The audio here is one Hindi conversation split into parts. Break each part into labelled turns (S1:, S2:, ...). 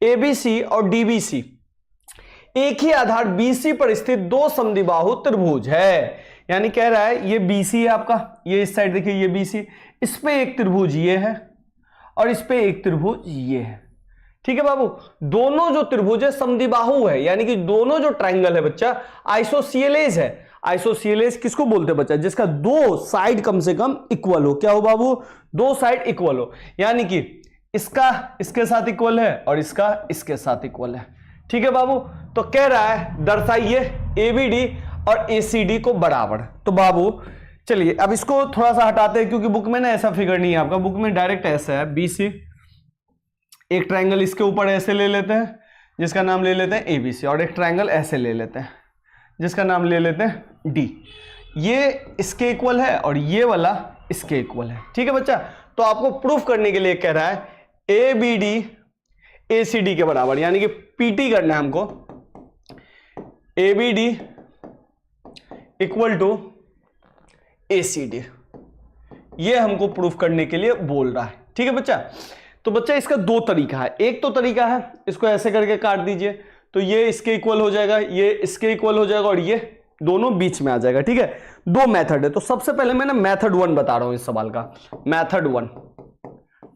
S1: एबीसी और डीबीसी एक ही आधार बीसी पर स्थित दो समद्विबाहु त्रिभुज है। यानी कह रहा है ये बीसी है आपका, ये इस साइड देखिए ये बीसी, इस पे एक त्रिभुज ये है और इस पे एक त्रिभुज ये है। ठीक है बाबू, दोनों जो त्रिभुज है समद्विबाहु है, यानी कि दोनों जो ट्रायंगल है बच्चा आइसोसियलेज है। आइसोसियलेज किसको बोलते हैं बच्चा? जिसका दो साइड कम से कम इक्वल हो। क्या हो बाबू? दो साइड इक्वल हो, यानी कि इसका इसके साथ इक्वल है और इसका इसके साथ इक्वल है। ठीक है बाबू, तो कह रहा है दर्शाइए एबीडी और एसीडी को बराबर। तो बाबू चलिए अब इसको थोड़ा सा हटाते हैं, क्योंकि बुक में ना ऐसा फिगर नहीं है आपका, बुक में डायरेक्ट ऐसा है बीसी, एक ट्रायंगल इसके ऊपर ऐसे ले लेते हैं जिसका नाम ले लेते हैं एबीसी, और एक ट्रायंगल ऐसे ले लेते हैं जिसका नाम ले लेते हैं डी। ये इसके इक्वल है और ये वाला इसके इक्वल है। ठीक है बच्चा, तो आपको प्रूफ करने के लिए कह रहा है एबीडी एसीडी के बराबर, यानी कि पीटी करना है हमको, एबीडी इक्वल टू एसीडी, ये हमको प्रूफ करने के लिए बोल रहा है। ठीक है बच्चा, तो बच्चा इसका दो तरीका है। एक तो तरीका है इसको ऐसे करके काट दीजिए, तो ये इसके इक्वल हो जाएगा, ये इसके इक्वल हो जाएगा और ये दोनों बीच में आ जाएगा। ठीक है, दो मेथड है। तो सबसे पहले मैं ना मेथड 1 बता रहा हूं इस सवाल का, मेथड 1।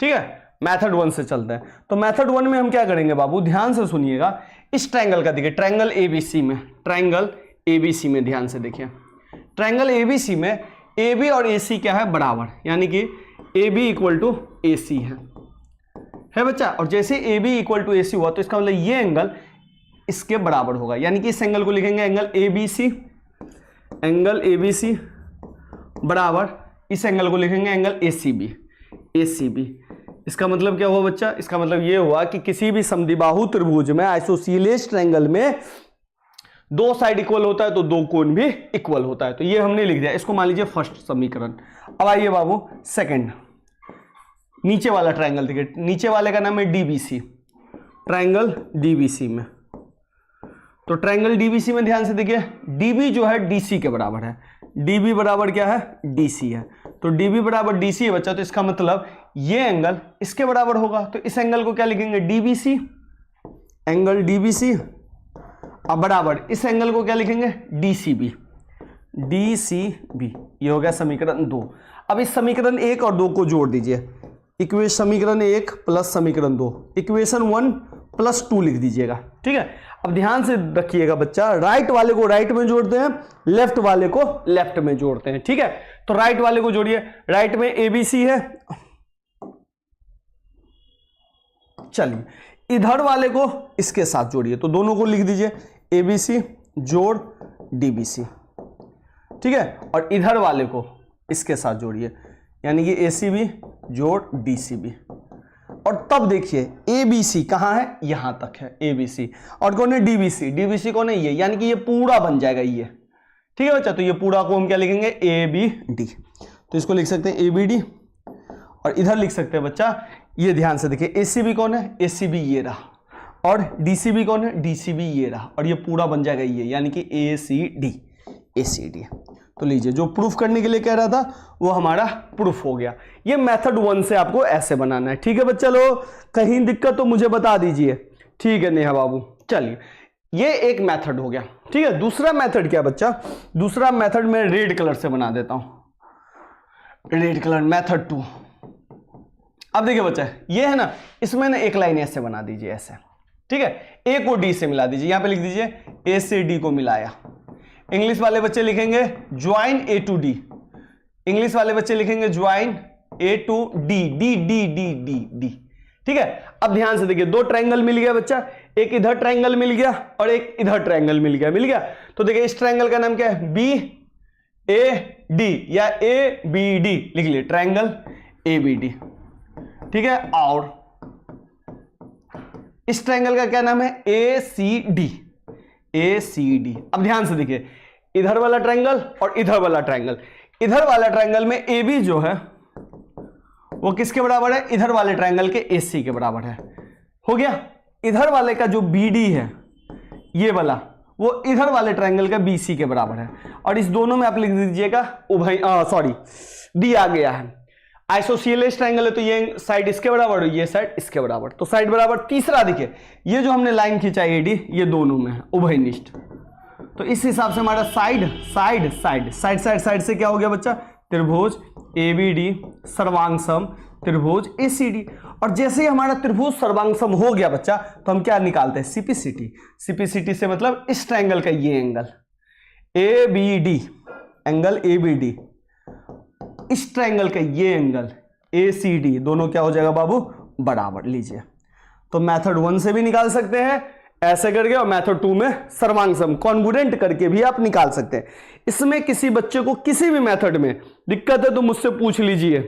S1: ठीक है, मेथड 1 से चलते हैं। तो मेथड 1 में हम क्या करेंगे बाबू, ध्यान से सुनिएगा। इस ट्रायंगल का देखिए, ट्रायंगल एबीसी में, ट्रायंगल एबीसी में ध्यान से देखिए, ट्रायंगल एबीसी में AB और AC क्या है? बराबर, यानी कि AB इक्वल टू AC है बच्चा। और जैसे AB इक्वल टू AC हुआ तो इसका मतलब ये एंगल इसके बराबर होगा, यानी कि इस एंगल को लिखेंगे एंगल ABC, एंगल ABC बराबर इस एंगल को लिखेंगे एंगल ACB, ACB। इसका मतलब क्या हुआ बच्चा? इसका मतलब ये हुआ कि किसी भी समद्विबाहु त्रिभुज में, आइसोसियलेज ट्रायंगल में दो साइड इक्वल होता है तो दो कोण भी इक्वल होता है। तो ये हमने लिख दिया, इसको मान लीजिए फर्स्ट समीकरण। अब आइए बाबू सेकंड, नीचे वाला ट्रायंगल देखिए, नीचे वाले का नाम है डीबीसी, ट्रायंगल डीबीसी में। तो ट्रायंगल डीबीसी में ध्यान से देखिए, डीबी जो है डीसी के बराबर है, डीबी बराबर क्या है? डीसी है। तो डीबी बराबर डीसी है बच्चा, तो इसका मतलब ये एंगल इसके बराबर होगा। तो इस एंगल को क्या लिखेंगे? DBC, angle DBC. अब बराबर इस एंगल को क्या लिखेंगे? DCB, DCB. ये हो गया समीकरण 2। अब इस समीकरण 1 और 2 को जोड़ दीजिए, इक्वेशन समीकरण 1 प्लस समीकरण 2, इक्वेशन 1 प्लस 2 लिख दीजिएगा। ठीक है, अब ध्यान से रखिएगा बच्चा, राइट वाले को राइट में जोड़ते हैं, लेफ्ट वाले को लेफ्ट में जोड़ते हैं। ठीक है, तो राइट वाले को जोड़िए, राइट में एबीसी है, चलिए इधर वाले को इसके साथ जोड़िए, तो दोनों को लिख दीजिए एबीसी जोड़ डीबीसी। ठीक है, और इधर वाले को इसके साथ जोड़िए, यानी कि एसीबी जोड़ डीसीबी। और तब देखिए एबीसी कहां है? यहां तक है एबीसी, और कौन है? डीबीसी, डीबीसी कौन है? ये, यानी कि ये पूरा बन जाएगा ये। ठीक है बच्चा, तो ये पूरा को हम क्या लिखेंगे? A B D. तो इसको लिख सकते हैं ए बी डी, और इधर लिख सकते हैं बच्चा, ये ध्यान से देखिए, एसीबी कौन है? एसीबी ये रहा, और डीसीबी कौन है? डीसीबी ये रहा, और ये पूरा बन जाएगा ये, यानी कि ए सी डी, ए सी डी। तो लीजिए, जो प्रूफ करने के लिए कह रहा था वो हमारा प्रूफ हो गया। ये मेथड 1 से आपको ऐसे बनाना है। ठीक है बच्चा लोग, कहीं दिक्कत तो मुझे बता दीजिए। ठीक है नेहा बाबू, चलिए ये एक मेथड हो गया। ठीक है, दूसरा मेथड क्या बच्चा? दूसरा मेथड मैं रेड कलर से बना देता हूं, रेड कलर, मेथड 2। अब देखिए बच्चा, ये है ना, इसमें ना एक लाइन ऐसे बना दीजिए, ऐसे। ठीक है, ए को डी से मिला दीजिए, यहां पे लिख दीजिए ए से डी को मिलाया। इंग्लिश वाले बच्चे लिखेंगे join A to D, English वाले बच्चे लिखेंगे join A to D, D D D D D. ठीक है, अब ध्यान से देखिए, दो ट्रायंगल मिल गया बच्चा, एक इधर ट्रायंगल मिल गया और एक इधर ट्रायंगल मिल गया। तो देखिए इस ट्रायंगल का नाम क्या है? बी ए डी या ए बी डी लिख लिए, ट्रायंगल ए बी डी। ठीक है, और इस ट्रायंगल का क्या नाम है? ए सी डी, ए सी डी। अब ध्यान से देखिए, इधर वाला ट्रायंगल और इधर वाला ट्रायंगल, इधर वाला ट्रायंगल में ए बी जो है वो किसके बराबर है? इधर वाले ट्रायंगल के ए सी के बराबर है। हो गया। इधर वाले का जो बी डी है ये वाला, वो इधर वाले ट्रायंगल का बी सी के बराबर है। और इस दोनों में आप लिख दीजिएगा उभय, सॉरी डी आ गया है, आइसोसियलेस ट्रायंगल है तो ये साइड इसके बराबर और ये साइड इसके बराबर, तो साइड बराबर। तीसरा देखिए ये जो हमने लाइन खींचा एडी, ये दोनों में है उभयनिष्ठ, तो इस हिसाब से हमारा side side side side side side से क्या हो गया बच्चा, त्रिभुज एबीडी सर्वांगसम त्रिभुज एसीडी। और जैसे ही हमारा त्रिभुज सर्वांगसम हो गया बच्चा, तो हम क्या निकालते हैं, सीपीसीटी। सीपीसीटी से मतलब इस ट्रायंगल का ये एंगल एबीडी, एंगल एबीडी, इस ट्रायंगल का ये एंगल एसीडी, दोनों क्या हो जाएगा बाबू, बराबर। लीजिए, तो मेथड 1 से भी निकाल सकते हैं ऐसे करके, और मेथड 2 में सर्वांगसम कॉन्ग्रुएंट करके भी आप निकाल सकते हैं। इसमें किसी बच्चे को किसी भी मेथड में दिक्कत है तो मुझसे पूछ लीजिए,